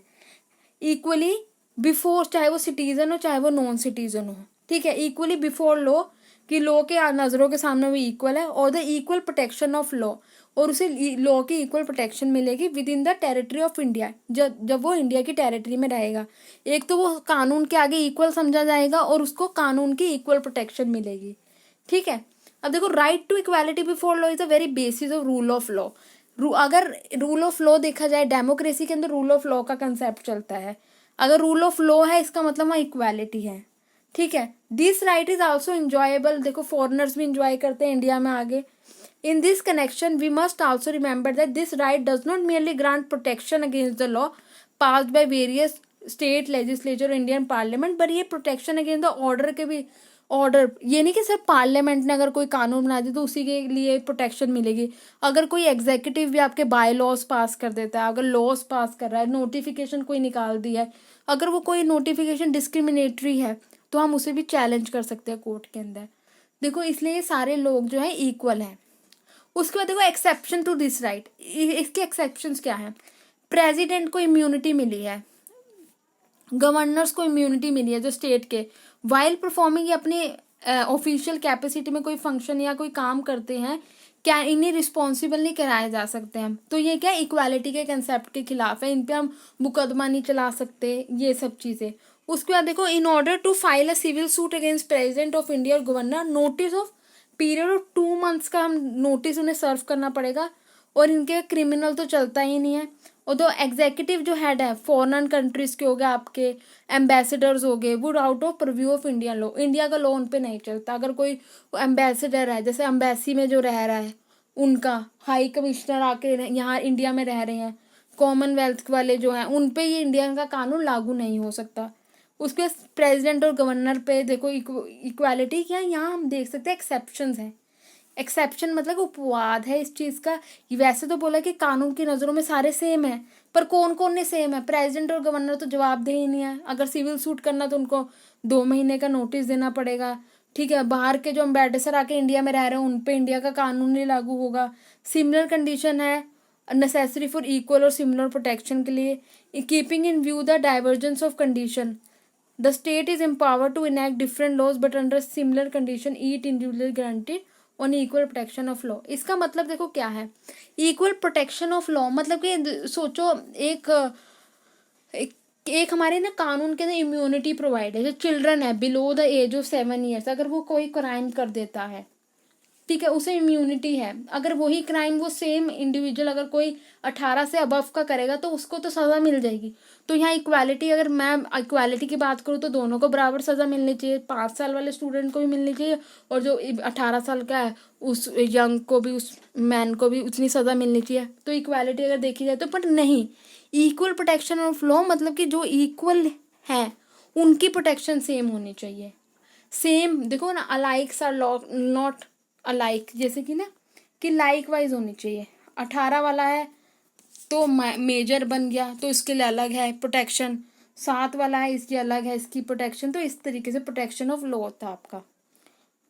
इक्वली बिफोर, चाहे वो सिटीजन हो चाहे वो नॉन सिटीजन हो, ठीक है। इक्वली बिफोर लॉ, कि लॉ के नज़रों के सामने वो इक्वल है, और the equal protection of law, और उसे लॉ की इक्वल प्रोटेक्शन मिलेगी with in the territory of India, जब वो इंडिया की टेरिटरी में रहेगा। एक तो वो कानून के आगे इक्वल समझा जाएगा और उसको कानून की इक्वल प्रोटेक्शन मिलेगी, ठीक है। अब देखो, right to equality before law is the very basis of rule of law. अगर रूल ऑफ लॉ देखा जाए, डेमोक्रेसी के अंदर रूल ऑफ लॉ का कंसेप्ट चलता है। अगर रूल ऑफ लॉ है, इसका मतलब वहाँ इक्वालिटी है, ठीक है। This right is also enjoyable, देखो फॉरेनर्स भी इंजॉय करते हैं इंडिया में आगे। In this connection we must also remember that this right does not merely grant protection against the law passed by various state legislature Indian parliament, पर ये प्रोटेक्शन अगेंस्ट द ऑर्डर के भी ऑर्डर, ये नहीं कि सिर्फ पार्लियामेंट ने अगर कोई कानून बना दिया तो उसी के लिए प्रोटेक्शन मिलेगी। अगर कोई एग्जीक्यूटिव भी आपके बाय लॉज पास कर देता है, अगर लॉज पास कर रहा है, नोटिफिकेशन कोई निकाल दिया है, अगर वो कोई नोटिफिकेशन डिस्क्रिमिनेटरी है तो हम उसे भी चैलेंज कर सकते हैं कोर्ट के अंदर। देखो, इसलिए ये सारे लोग जो है इक्वल हैं। उसके बाद देखो, एक्सेप्शन टू दिस राइट, इसके एक्सेप्शंस क्या हैं। प्रेसिडेंट को इम्यूनिटी मिली है, गवर्नर्स को इम्यूनिटी मिली है जो स्टेट के, वाइल परफॉर्मिंग ये अपने ऑफिशियल कैपेसिटी में कोई फंक्शन या कोई काम करते हैं, क्या इन्हें रिस्पॉन्सिबल नहीं कराए जा सकते हैं। तो ये क्या इक्वालिटी के कंसेप्ट के खिलाफ है, इन पे हम मुकदमा नहीं चला सकते, ये सब चीज़ें। उसके बाद देखो, in order to file a civil suit against president of India और governor, notice of period of 2 months का हम नोटिस उन्हें सर्व करना पड़ेगा, और इनके क्रिमिनल तो चलता ही नहीं है। और तो एग्जीक्यूटिव जो हेड है फॉरेन कंट्रीज के हो गए, आपके एम्बेसडर्स हो गए, wood out of preview of Indian law, India का लॉ उन पे नहीं चलता। अगर कोई एम्बेसडर है, जैसे एम्बेसी में जो रह रहा है, उनका हाई कमिश्नर आके यहाँ इंडिया में रह रहे हैं, कॉमनवेल्थ वाले जो हैं, उन पे ये इंडिया का कानून लागू नहीं हो सकता। उसके प्रेसिडेंट और गवर्नर पे देखो इक्वालिटी क्या है, यहाँ हम देख सकते हैं एक्सेप्शंस हैं। एक्सेप्शन मतलब उपवाद है इस चीज़ का। वैसे तो बोला कि कानून की नज़रों में सारे सेम है, पर कौन कौन ने सेम है, प्रेसिडेंट और गवर्नर तो जवाबदेह ही नहीं है। अगर सिविल सूट करना तो उनको 2 महीने का नोटिस देना पड़ेगा, ठीक है। बाहर के जो अम्बेसडर आके इंडिया में रह रहे हैं उन पे इंडिया का कानून नहीं लागू होगा। सिमिलर कंडीशन है नेसेसरी फॉर इक्वल और सिमिलर प्रोटेक्शन के लिए, keeping in view the divergence of condition, the state is empowered to enact different laws but under similar condition each individual granted on equal protection of law. इसका मतलब देखो क्या है, इक्वल प्रोटेक्शन ऑफ लॉ मतलब कि सोचो एक, एक हमारे ना कानून के अंदर इम्यूनिटी प्रोवाइड है। जो चिल्ड्रन है below the age of 7 years, अगर वो कोई क्राइम कर देता है, ठीक है, उसे इम्यूनिटी है। अगर वही क्राइम वो सेम इंडिविजुअल अगर कोई 18 से अबव का करेगा तो उसको तो सज़ा मिल जाएगी। तो यहाँ इक्वालिटी, अगर मैं इक्वालिटी की बात करूँ तो दोनों को बराबर सज़ा मिलनी चाहिए, 5 साल वाले स्टूडेंट को भी मिलनी चाहिए और जो 18 साल का है उस यंग को भी, उस मैन को भी उतनी सज़ा मिलनी चाहिए। तो इक्वालिटी अगर देखी जाए तो, बट नहीं, इक्वल प्रोटेक्शन ऑफ लॉ मतलब कि जो इक्वल हैं उनकी प्रोटेक्शन सेम होनी चाहिए। सेम देखो ना, अलाइक्स आर लॉ नॉट अलाइक, जैसे कि ना कि लाइक वाइज होनी चाहिए। 18 वाला है तो मेजर बन गया तो इसके लिए अलग है प्रोटेक्शन, 7 वाला है इसकी अलग है इसकी प्रोटेक्शन। तो इस तरीके से प्रोटेक्शन ऑफ लॉ होता है आपका।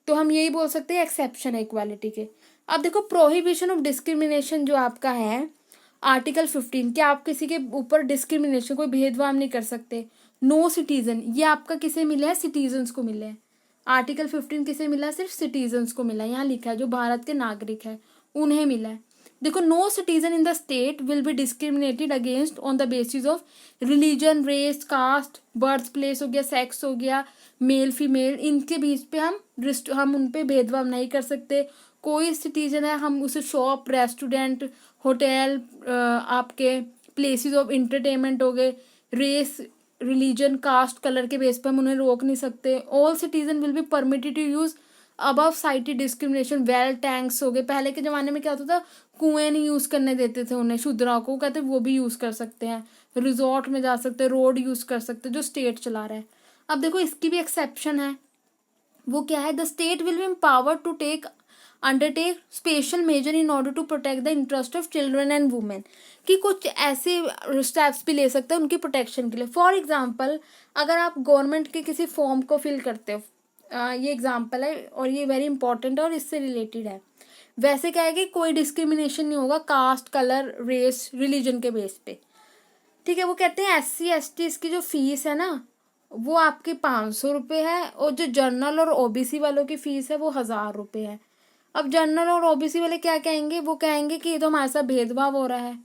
तो हम यही बोल सकते हैं एक्सेप्शन है इक्वालिटी के। अब देखो प्रोहिबिशन ऑफ डिस्क्रिमिनेशन जो आपका है आर्टिकल 15, कि आप किसी के ऊपर डिस्क्रिमिनेशन, कोई भेदभाव नहीं कर सकते। नो सिटीजन, ये आपका किसे मिला है, सिटीजन्स को मिले हैं। आर्टिकल 15 किसे मिला है, सिर्फ सिटीजन्स को मिला है। यहाँ लिखा है जो भारत के नागरिक है उन्हें मिला है। देखो, no citizen in the state will be discriminated against on the basis of religion, race, caste, birth place हो गया, सेक्स हो गया, मेल फीमेल, इनके बीच पे हम उन पे भेदभाव नहीं कर सकते। कोई सिटीजन है हम उसे शॉप, रेस्टोरेंट, होटल, आपके प्लेसेस ऑफ इंटरटेनमेंट हो गए, रेस, रिलीजन, कास्ट, कलर के बेस पे हम उन्हें रोक नहीं सकते। All citizen will be permitted to use above cited discrimination, well tanks हो गए। पहले के ज़माने में क्या होता था, कुएं नहीं यूज़ करने देते थे उन्हें, शूद्राओं को, कहते वो भी यूज़ कर सकते हैं, रिजॉर्ट में जा सकते हैं, रोड यूज़ कर सकते हैं, जो स्टेट चला रहा है। अब देखो इसकी भी एक्सेप्शन है, वो क्या है, the state will be empowered to undertake special measure in order to protect the interest of children and women, कि कुछ ऐसे स्टेप्स भी ले सकते हैं उनकी प्रोटेक्शन के लिए। फॉर एग्जाम्पल, अगर आप गवर्नमेंट के किसी फॉर्म को फिल करते हो, ये एग्जाम्पल है और ये वेरी इंपॉर्टेंट है और इससे रिलेटेड है। वैसे क्या है कि कोई डिस्क्रिमिनेशन नहीं होगा कास्ट, कलर, रेस, रिलीजन के बेस पे, ठीक है। वो कहते हैं SC ST इसकी जो फीस है ना वो आपके 500 रुपये है, और जो जनरल और OBC वालों की फीस है वो 1000 रुपये है। अब जनरल और OBC वाले क्या कहेंगे, वो कहेंगे कि ये तो हमारे साथ भेदभाव हो रहा है,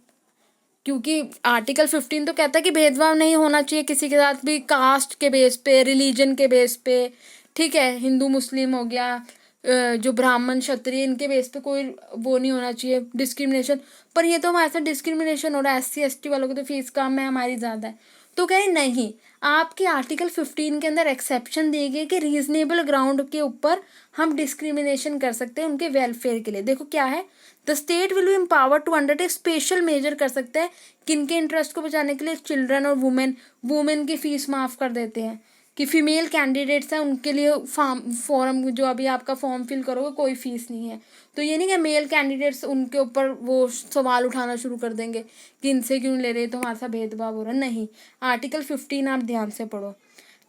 क्योंकि आर्टिकल 15 तो कहता है कि भेदभाव नहीं होना चाहिए किसी के साथ भी, कास्ट के बेस पे, रिलीजन के बेस पे, ठीक है, हिंदू मुस्लिम हो गया, जो ब्राह्मण क्षत्रिय, इनके बेस पे कोई वो नहीं होना चाहिए डिस्क्रिमिनेशन। पर ये तो हमारे साथ डिस्क्रिमिनेशन हो रहा है, SC ST वालों की तो फीस कम है, हमारी ज़्यादा है। तो कहे नहीं, आपके आर्टिकल 15 के अंदर एक्सेप्शन दिए गए कि रीजनेबल ग्राउंड के ऊपर हम डिस्क्रिमिनेशन कर सकते हैं उनके वेलफेयर के लिए। देखो क्या है, the state will be empowered to undertake special measure कर सकते हैं किनके इंटरेस्ट को बचाने के लिए, चिल्ड्रन और वुमेन की फीस माफ़ कर देते हैं, कि फीमेल कैंडिडेट्स हैं उनके लिए फॉर्म जो अभी आपका फॉर्म फिल करोगे कोई फीस नहीं है। तो ये नहीं कि मेल कैंडिडेट्स उनके ऊपर वो सवाल उठाना शुरू कर देंगे कि इनसे क्यों ले रहे, तो हमारे साथ भेदभाव हो रहा है। नहीं, आर्टिकल 15 आप ध्यान से पढ़ो।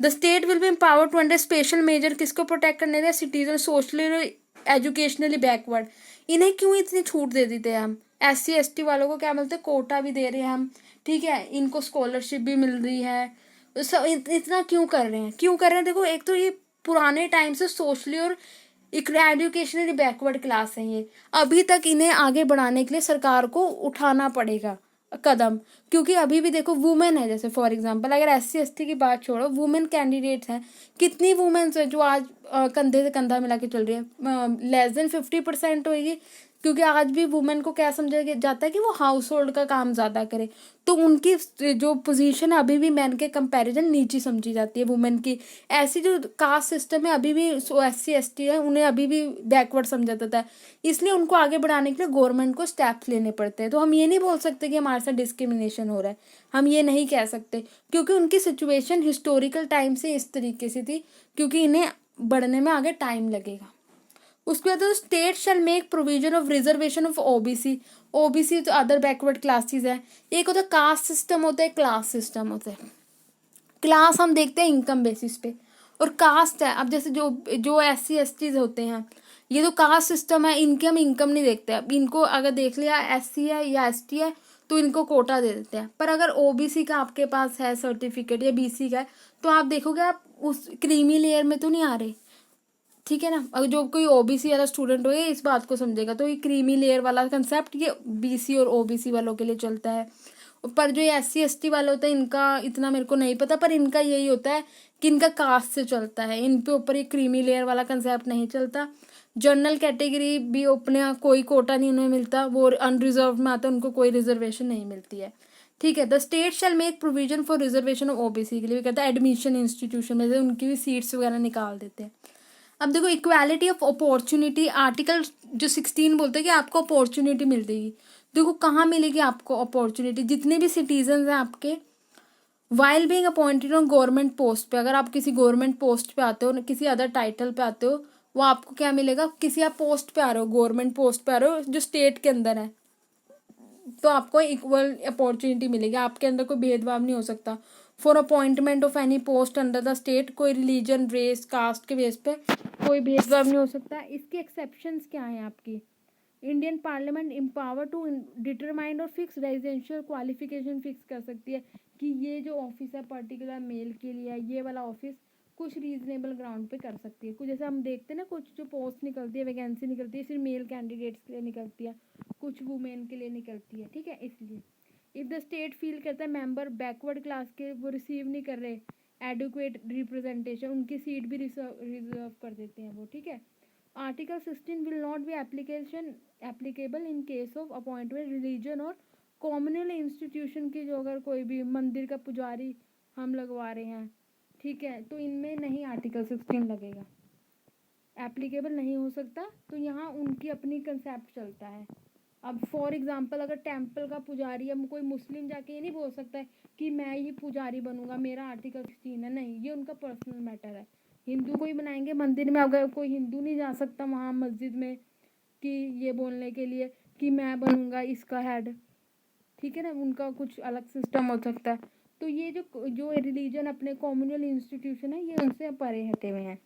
The state will be empowered to under special measure, किसको प्रोटेक्ट करने दें, सिटीजन सोशली एजुकेशनली बैकवर्ड। इन्हें क्यों इतनी छूट दे देते हैं हम, SC ST वालों को क्या मिलते हैं, कोटा भी दे रहे हैं हम, ठीक है, इनको स्कॉलरशिप भी मिल रही है, इतना क्यों कर रहे हैं, देखो एक तो ये पुराने टाइम से सोशली और एजुकेशनली बैकवर्ड क्लास है ये, अभी तक इन्हें आगे बढ़ाने के लिए सरकार को उठाना पड़ेगा कदम, क्योंकि अभी भी देखो वुमेन है, जैसे फॉर एग्जांपल अगर SC ST की बात छोड़ो, वुमेन कैंडिडेट्स हैं, कितनी वुमेन्स है जो आज कंधे से कंधा मिला के चल रही है, लेस देन 50% होगी, क्योंकि आज भी वुमेन को क्या समझा जाता है कि वो हाउस होल्ड का काम ज़्यादा करे, तो उनकी जो पोजीशन है अभी भी मैन के कंपैरिजन नीची समझी जाती है वुमेन की। ऐसी जो कास्ट सिस्टम है अभी भी SC ST है, उन्हें अभी भी बैकवर्ड समझा जाता है, इसलिए उनको आगे बढ़ाने के लिए गवर्नमेंट को स्टेप्स लेने पड़ते हैं। तो हम ये नहीं बोल सकते कि हमारे साथ डिस्क्रिमिनेशन हो रहा है, हम ये नहीं कह सकते, क्योंकि उनकी सिचुएशन हिस्टोरिकल टाइम से इस तरीके से थी, क्योंकि इन्हें बढ़ने में आगे टाइम लगेगा। उसके बाद state shall make provision of reservation of OBC तो अदर बैकवर्ड क्लासेस है। एक होता है कास्ट सिस्टम, होता है क्लास सिस्टम होता है। क्लास हम देखते हैं इनकम बेसिस पे, और कास्ट है, अब जैसे जो जो SC ST होते हैं, ये तो कास्ट सिस्टम है, इनके हम इनकम नहीं देखते। अब इनको अगर देख लिया SC है या ST है तो इनको कोटा दे देते हैं, पर अगर OBC का आपके पास है सर्टिफिकेट या BC का है, तो आप देखोगे आप उस क्रीमी लेयर में तो नहीं आ रहे, ठीक है ना। अगर जो कोई OBC वाला स्टूडेंट हो ये इस बात को समझेगा, तो ये क्रीमी लेयर वाला कंसेप्ट ये BC और OBC वालों के लिए चलता है। पर जो ये SC ST वाले होता है इनका इतना मेरे को नहीं पता, पर इनका यही होता है कि इनका कास्ट से चलता है, इन पे ऊपर ये क्रीमी लेयर वाला कंसेप्ट नहीं चलता। जनरल कैटेगरी भी अपने कोई कोटा नहीं उन्हें मिलता, वो अनरिजर्व में आता है, उनको कोई रिजर्वेशन नहीं मिलती है, ठीक है। The state shell make provision for reservation of OBC के लिए भी कहता है एडमिशन इंस्टीट्यूशन में से उनकी भी सीट्स वगैरह निकाल देते हैं। अब देखो इक्वालिटी ऑफ अपॉर्चुनिटी, आर्टिकल जो 16 बोलते हैं कि आपको अपॉर्चुनिटी मिल जाएगी। देखो कहाँ मिलेगी आपको अपॉर्चुनिटी, जितने भी सिटीजन हैं आपके, while being appointed on government post पे, अगर आप किसी गवर्नमेंट पोस्ट पे आते हो, किसी अदर टाइटल पे आते हो, वो आपको क्या मिलेगा, किसी आप पोस्ट पे आ रहे हो, गवर्नमेंट पोस्ट पे आ रहे हो जो स्टेट के अंदर है, तो आपको इक्वल अपॉर्चुनिटी मिलेगी, आपके अंदर कोई भेदभाव नहीं हो सकता। For appointment of any post under the state, कोई रिलीजन रेस कास्ट के बेस पे कोई भेदभाव नहीं हो सकता। इसके एक्सेप्शंस क्या हैं आपकी, Indian parliament empower to determine और फिक्स रेजिडेंशियल क्वालिफिकेशन फिक्स कर सकती है कि ये जो ऑफिस है पर्टिकुलर मेल के लिए है, ये वाला ऑफिस कुछ रीजनेबल ग्राउंड पे कर सकती है। कुछ जैसे हम देखते हैं ना, कुछ जो पोस्ट निकलती है, वैकेंसी निकलती है, सिर्फ मेल कैंडिडेट्स के लिए निकलती है, कुछ वुमेन के लिए निकलती है, ठीक है। इसलिए इफ़ द स्टेट फील करता है मेंबर बैकवर्ड क्लास के वो रिसीव नहीं कर रहे एडुकेट रिप्रेजेंटेशन, उनकी सीट भी रिजर्व कर देते हैं वो, ठीक है। Article 16 will not be applicable in case of appointment religion और कॉम्युनल इंस्टीट्यूशन की, जो अगर कोई भी मंदिर का पुजारी हम लगवा रहे हैं, ठीक है, तो इनमें नहीं आर्टिकल 16 लगेगा, एप्लीकेबल नहीं हो सकता। तो यहाँ उनकी अपनी कंसेप्ट चलता है। अब फॉर एग्जांपल अगर टेम्पल का पुजारी, अब कोई मुस्लिम जाके ये नहीं बोल सकता है कि मैं ही पुजारी बनूंगा, मेरा आर्टिकल 16 है, नहीं, ये उनका पर्सनल मैटर है। हिंदू को ही बनाएंगे मंदिर में, अगर कोई हिंदू नहीं जा सकता वहाँ मस्जिद में कि ये बोलने के लिए कि मैं बनूंगा इसका हेड, ठीक है ना, उनका कुछ अलग सिस्टम हो सकता है। तो ये जो रिलीजन अपने कॉम्युनल इंस्टीट्यूशन है, ये उनसे परे हटे हुए हैं।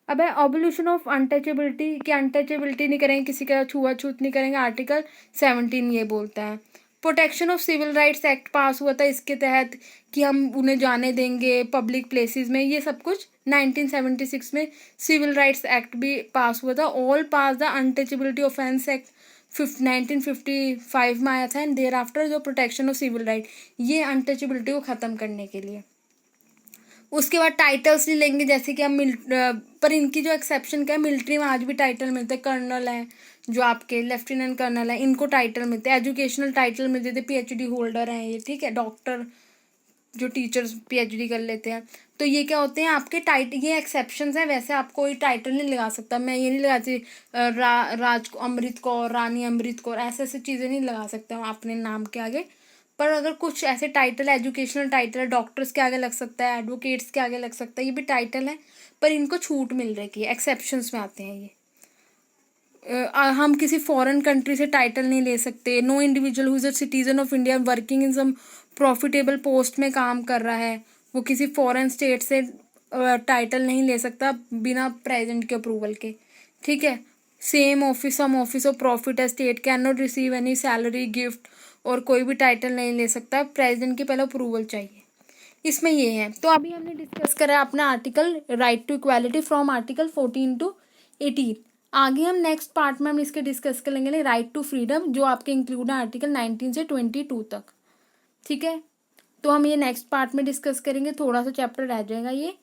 अब है ऑब्लिशन ऑफ अनटचेबिलिटी, कि अनटचेबिलिटी नहीं करेंगे, किसी का छुआछूत नहीं करेंगे, आर्टिकल 17 ये बोलता है। Protection of civil rights act pass हुआ था, इसके तहत कि हम उन्हें जाने देंगे पब्लिक प्लेसेस में, ये सब कुछ 1976 में सिविल राइट्स एक्ट भी पास हुआ था। All pass the untouchability offence act 1955 में आया था, एंड देयर आफ्टर जो प्रोटेक्शन ऑफ सिविल राइट, ये अनटचेबिलिटी को ख़त्म करने के लिए। उसके बाद टाइटल्स नहीं लेंगे, जैसे कि हम पर इनकी जो एक्सेप्शन क्या है, मिलिट्री में आज भी टाइटल मिलते हैं, कर्नल हैं जो आपके लेफ्टिनेंट कर्नल हैं, इनको टाइटल मिलते हैं, एजुकेशनल टाइटल मिलते थे, PhD होल्डर हैं ये, ठीक है, डॉक्टर जो टीचर्स PhD कर लेते हैं, तो ये क्या होते हैं आपके ये एक्सेप्शंस हैं। वैसे आप कोई टाइटल नहीं लगा सकता, मैं ये नहीं लगाती राज अमृत कौर, रानी अमृत कौर, ऐसे ऐसे चीज़ें नहीं लगा सकते हम अपने नाम के आगे। पर अगर कुछ ऐसे टाइटल, एजुकेशनल टाइटल है, डॉक्टर्स के आगे लग सकता है, एडवोकेट्स के आगे लग सकता है, ये भी टाइटल है, पर इनको छूट मिल रही है, एक्सेप्शंस में आते हैं ये। हम किसी फॉरेन कंट्री से टाइटल नहीं ले सकते। No individual who is a citizen of India working in some profitable post में काम कर रहा है, वो किसी फॉरेन स्टेट से टाइटल नहीं ले सकता बिना प्रेसिडेंट के अप्रूवल के, ठीक है। Same office, some office of profit है, state cannot receive any salary gift, और कोई भी टाइटल नहीं ले सकता, प्रेसिडेंट की पहले अप्रूवल चाहिए। इसमें ये है। तो अभी हमने डिस्कस करा अपना article right to equality from article 14 to 18। आगे हम नेक्स्ट पार्ट में हम इसके डिस्कस करेंगे राइट टू फ्रीडम, जो आपके इंक्लूड है आर्टिकल 19 से 22 तक। ठीक है, तो हम ये नेक्स्ट पार्ट में डिस्कस करेंगे, थोड़ा सा चैप्टर रह जाएगा ये।